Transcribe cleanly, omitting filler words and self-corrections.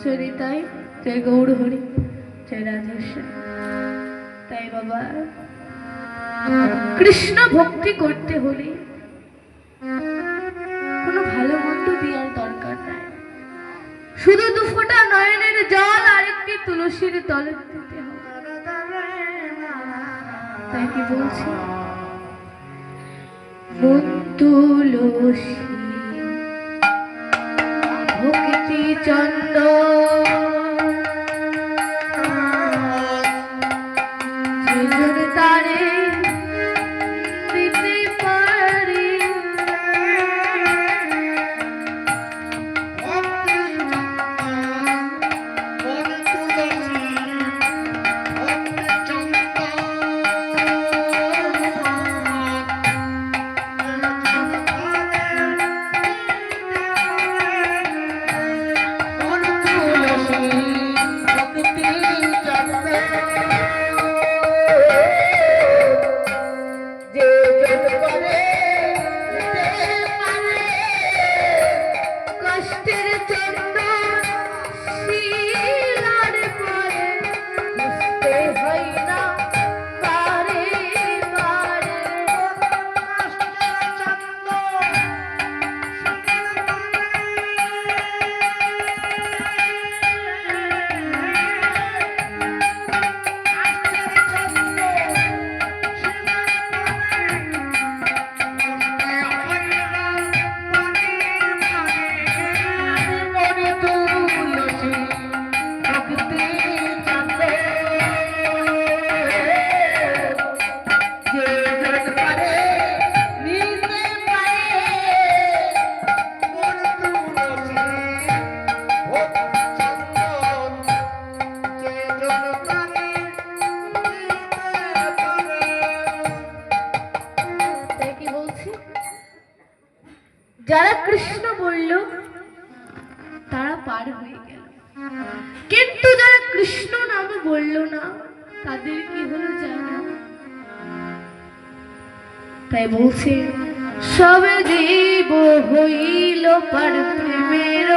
চরিতায় জয় গৌর হরি জয় রাধেশ্বর। তাই বাবা কৃষ্ণ ভক্তি করতে হলে কোনো ভালো মন্দ দেওয়ার দরকার নাই, শুধু দুফোঁটা নয়নের জল আর একটি তুলসীর তলে দিতে হবে। তাই কি বলছি, মন তুলসী ভক্তি চন্দ তারে দিতে পারি, যারা কৃষ্ণ বলল তারা পার হয়ে গেল, কিন্তু যারা কৃষ্ণ নাম বলল না তাদের কি হলো জানো? তাই বলছে সবে জীব হইল পার প্রেমের